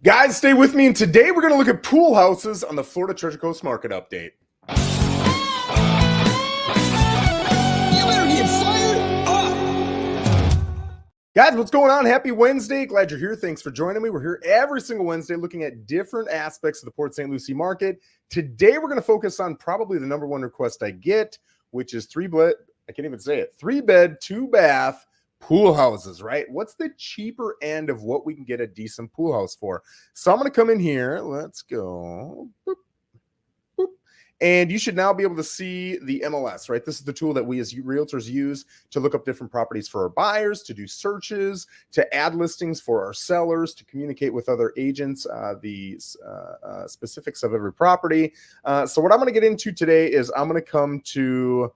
Guys, stay with me, and today we're going to look at pool houses on the Florida Treasure Coast Market Update. You better get fired up! Guys, what's going on? Happy Wednesday. Glad you're here. Thanks for joining me. We're here every single Wednesday looking at different aspects of the Port St. Lucie market. Today, we're going to focus on probably the number one request I get, which is three-bed, 2-bath pool houses, right? What's the cheaper end of what we can get a decent pool house for? So I'm going to come in here. Let's go. Boop, boop. And you should now be able to see the MLS, right? This is the tool that we as realtors use to look up different properties for our buyers, to do searches, to add listings for our sellers, to communicate with other agents, the specifics of every property. So what I'm going to get into today is I'm going to come to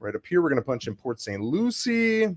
right up here. We're going to punch in Port St. Lucie.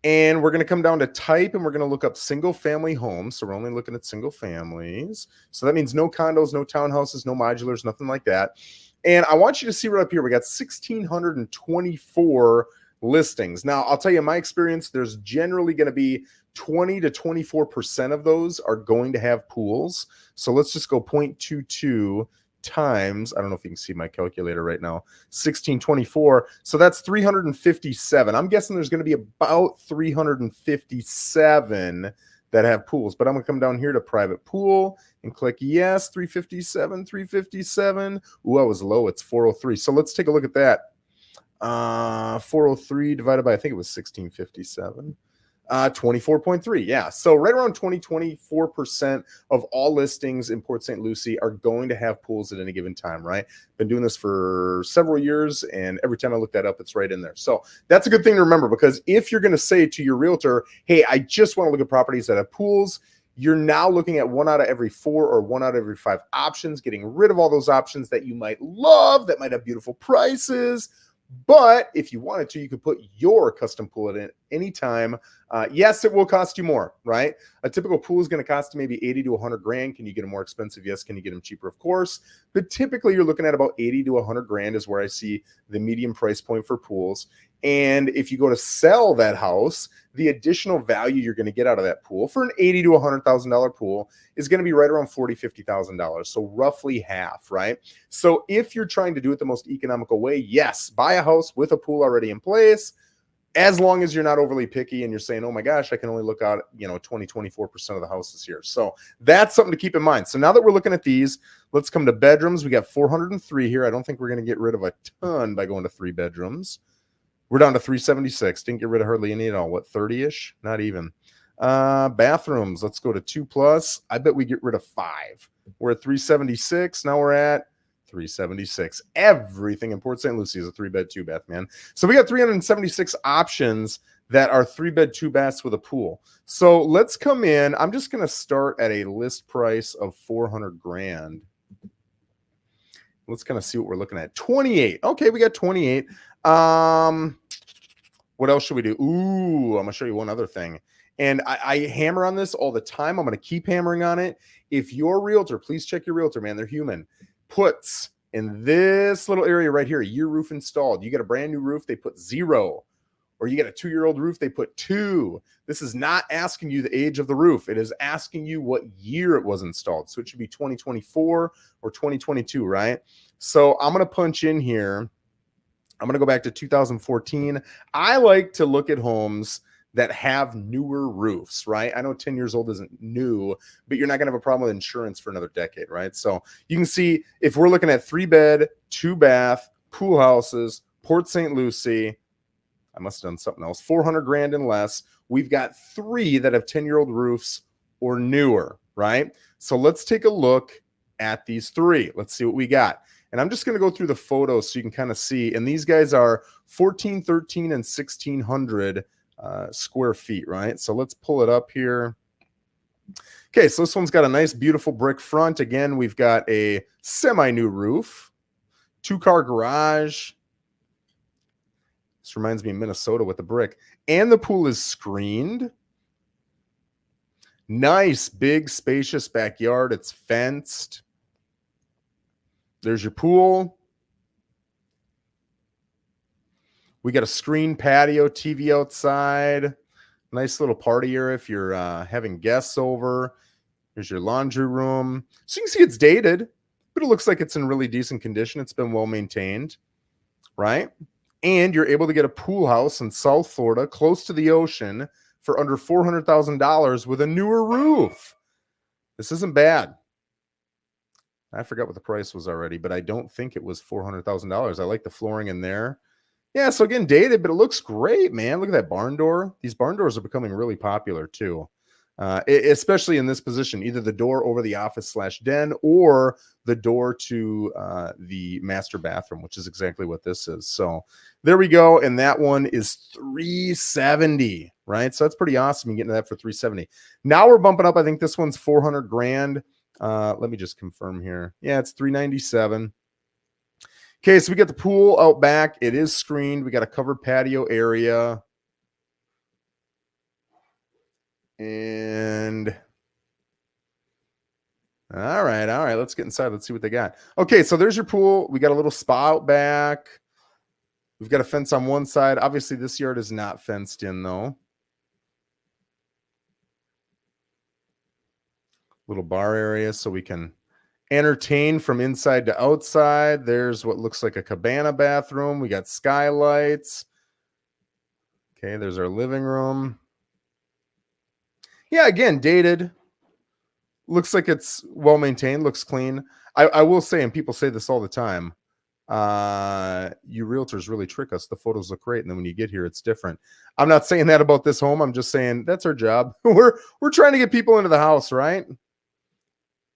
And we're going to come down to type, and we're going to look up single family homes. So we're only looking at single families. So that means no condos, no townhouses, no modulars, nothing like that. And I want you to see right up here, we got 1,624 listings. Now, I'll tell you, in my experience, there's generally going to be 20 to 24% of those are going to have pools. So let's just go 0.22 times, I don't know if you can see my calculator right now, 1624. So that's 357. I'm guessing there's going to be about 357 that have pools, but I'm going to come down here to private pool and click yes, 357. Ooh, I was low. It's 403. So let's take a look at that. 403 divided by, I think it was 1657. 24.3. Yeah. So right around 24% of all listings in Port St. Lucie are going to have pools at any given time, right? Been doing this for several years, and every time I look that up, it's right in there. So that's a good thing to remember, because if you're going to say to your realtor, hey, I just want to look at properties that have pools, you're now looking at 1 out of every 4 or 1 out of every 5 options, getting rid of all those options that you might love, that might have beautiful prices. But if you wanted to, you could put your custom pool in at any time. Yes, it will cost you more, right? A typical pool is going to cost you maybe 80 to 100 grand. Can you get them more expensive? Yes. Can you get them cheaper? Of course. But typically you're looking at about 80 to 100 grand is where I see the medium price point for pools. And if you go to sell that house, the additional value you're going to get out of that pool for an $80,000 to $100,000 pool is going to be right around $40,000, $50,000. So roughly half, right? So if you're trying to do it the most economical way, yes, buy a house with a pool already in place, as long as you're not overly picky and you're saying, oh my gosh, I can only look out, 20, 24% of the houses here. So that's something to keep in mind. So now that we're looking at these, let's come to bedrooms. We got 403 here. I don't think we're going to get rid of a ton by going to 3 bedrooms. We're down to 376. Didn't get rid of hardly any at all. What, 30-ish? Not even. Bathrooms. Let's go to 2+. I bet we get rid of 5. We're at 376. Now we're at 376. Everything in Port St. Lucie is a 3-bed, 2-bath, man. So we got 376 options that are 3-bed, 2-baths with a pool. So let's come in. I'm just going to start at a list price of 400 grand. Let's kind of see what we're looking at. 28. Okay, we got 28. What else should we do? Ooh, I'm going to show you one other thing. And I hammer on this all the time. I'm going to keep hammering on it. If your realtor, please check your realtor, man. They're human. Puts in this little area right here, year roof installed. You get a brand new roof, they put 0. Or you get a 2-year-old roof, they put 2. This is not asking you the age of the roof. It is asking you what year it was installed. So it should be 2024 or 2022, right? So I'm going to punch in here. I'm going to go back to 2014. I like to look at homes that have newer roofs, right? I know 10 years old isn't new, but you're not going to have a problem with insurance for another decade, right? So you can see if we're looking at 3-bed, 2-bath, pool houses, Port St. Lucie, I must have done something else, 400 grand and less. We've got 3 that have 10-year-old roofs or newer, right? So let's take a look at these 3. Let's see what we got. And I'm just going to go through the photos so you can kind of see. And these guys are 14, 13, and 1,600 square feet, right? So let's pull it up here. Okay, so this one's got a nice, beautiful brick front. Again, we've got a semi-new roof, 2-car garage. This reminds me of Minnesota with the brick. And the pool is screened. Nice, big, spacious backyard. It's fenced. There's your pool. We got a screen patio, TV outside. Nice little party area if you're having guests over. Here's your laundry room. So you can see it's dated, but it looks like it's in really decent condition. It's been well maintained, right? And you're able to get a pool house in South Florida, close to the ocean, for under $400,000 with a newer roof. This isn't bad. I forgot what the price was already, but I don't think it was $400,000. I like the flooring in there. Yeah, so again, dated, but it looks great, man. Look at that barn door. These barn doors are becoming really popular too, especially in this position, either the door over the office/den or the door to the master bathroom, which is exactly what this is. So there we go. And that one is $370, right? So that's pretty awesome. You get into that for $370. Now we're bumping up. I think this one's $400,000. Let me just confirm here. Yeah, it's $397. Okay, so we got the pool out back. It is screened. We got a covered patio area. And all right. Let's get inside. Let's see what they got. Okay, so there's your pool. We got a little spa out back. We've got a fence on one side. Obviously, this yard is not fenced in, though. Little bar area so we can entertain from inside to outside. There's what looks like a cabana bathroom. We got skylights. Okay, there's our living room. Yeah, again, dated. Looks like it's well maintained, looks clean. I will say, and people say this all the time, you realtors really trick us. The photos look great, and then when you get here, it's different. I'm not saying that about this home. I'm just saying that's our job. We're trying to get people into the house, right?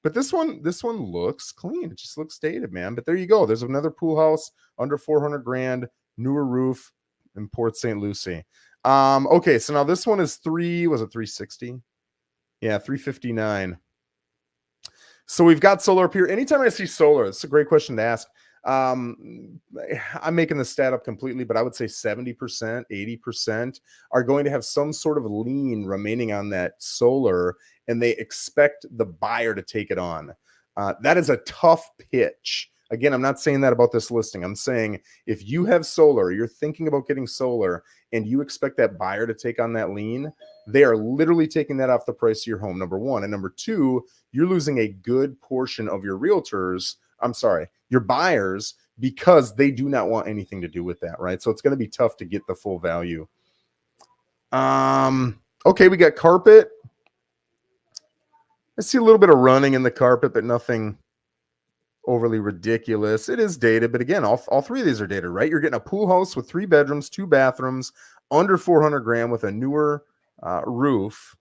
But this one looks clean. It just looks dated, man. But there you go. There's another pool house under $400,000, newer roof in Port St. Lucie. Okay, so now this one is $360? Yeah, $359. So we've got solar up here. Anytime I see solar, it's a great question to ask. I'm making the stat up completely, but I would say 70%, 80% are going to have some sort of lien remaining on that solar, and they expect the buyer to take it on. That is a tough pitch. Again, I'm not saying that about this listing. I'm saying if you have solar, you're thinking about getting solar, and you expect that buyer to take on that lien, they are literally taking that off the price of your home, number one. And number two, you're losing a good portion of your your buyers, because they do not want anything to do with that, right? So it's going to be tough to get the full value. Okay, we got carpet. I see a little bit of running in the carpet, but nothing overly ridiculous. It is dated, but again, all three of these are dated, right? You're getting a pool house with 3 bedrooms, 2 bathrooms, under $400,000 with a newer roof.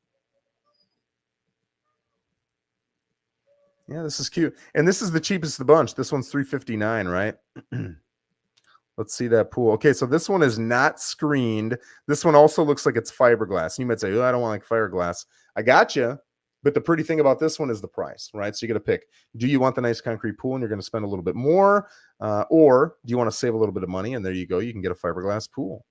Yeah, this is cute. And this is the cheapest of the bunch. This one's $359, right? Let's see that pool. Okay, so this one is not screened. This one also looks like it's fiberglass. You might say, oh, I don't want like fiberglass. I got you. But the pretty thing about this one is the price, right? So you got to pick. Do you want the nice concrete pool and you're going to spend a little bit more? Or do you want to save a little bit of money? And there you go. You can get a fiberglass pool.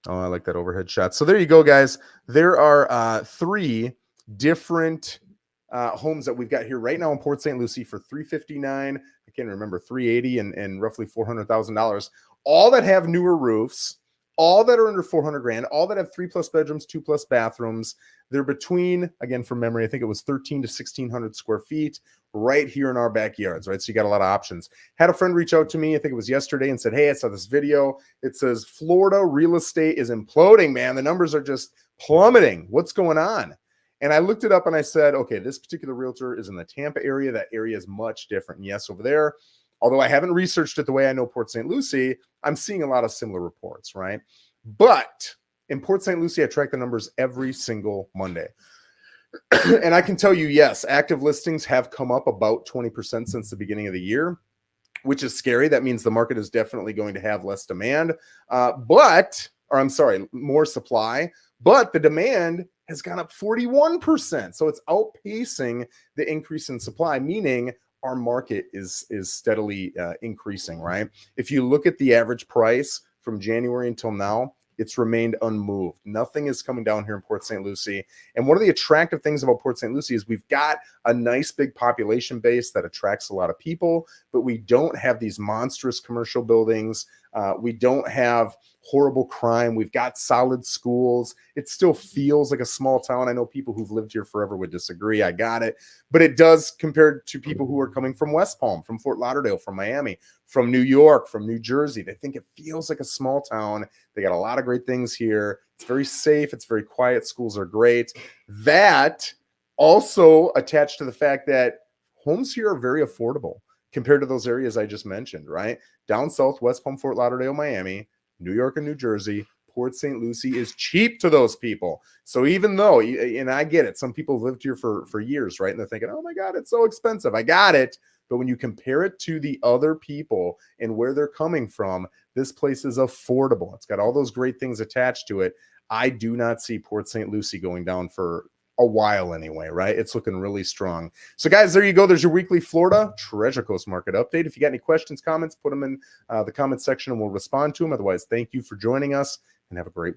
Oh, I like that overhead shot. So there you go, guys. There are 3 different homes that we've got here right now in Port St. Lucie for $359. I can't remember, $380 and roughly $400,000. All that have newer roofs, all that are under $400,000, all that have 3+ bedrooms, 2+ bathrooms. They're between, again, from memory, I think it was 1,300 to 1,600 square feet right here in our backyards, right? So you got a lot of options. Had a friend reach out to me, I think it was yesterday, and said, hey, I saw this video. It says Florida real estate is imploding, man. The numbers are just plummeting. What's going on? And I looked it up and I said, okay, this particular realtor is in the Tampa area. That area is much different. And yes, over there, although I haven't researched it the way I know Port St. Lucie, I'm seeing a lot of similar reports, right? But in Port St. Lucie, I track the numbers every single Monday. And I can tell you, yes, active listings have come up about 20% since the beginning of the year, which is scary. That means the market is definitely going to have less demand, more supply, but the demand has gone up 41%. So it's outpacing the increase in supply, meaning our market is steadily increasing, right? If you look at the average price from January until now, it's remained unmoved. Nothing is coming down here in Port St. Lucie. And one of the attractive things about Port St. Lucie is we've got a nice big population base that attracts a lot of people, but we don't have these monstrous commercial buildings. We don't have horrible crime. We've got solid schools. It still feels like a small town. I know people who've lived here forever would disagree. I got it. But it does compared to people who are coming from West Palm, from Fort Lauderdale, from Miami, from New York, from New Jersey. They think it feels like a small town. They got a lot of great things here. It's very safe. It's very quiet. Schools are great. That also attached to the fact that homes here are very affordable compared to those areas I just mentioned, right? Down south, West Palm, Fort Lauderdale, Miami, New York, and New Jersey, Port St. Lucie is cheap to those people. So even though, and I get it, some people have lived here for years, right? And they're thinking, oh my God, it's so expensive. I got it. But when you compare it to the other people and where they're coming from, this place is affordable. It's got all those great things attached to it. I do not see Port St. Lucie going down for a while anyway, right? It's looking really strong. So guys, there you go. There's your weekly Florida Treasure Coast market update. If you got any questions, comments, put them in the comment section and we'll respond to them. Otherwise, thank you for joining us and have a great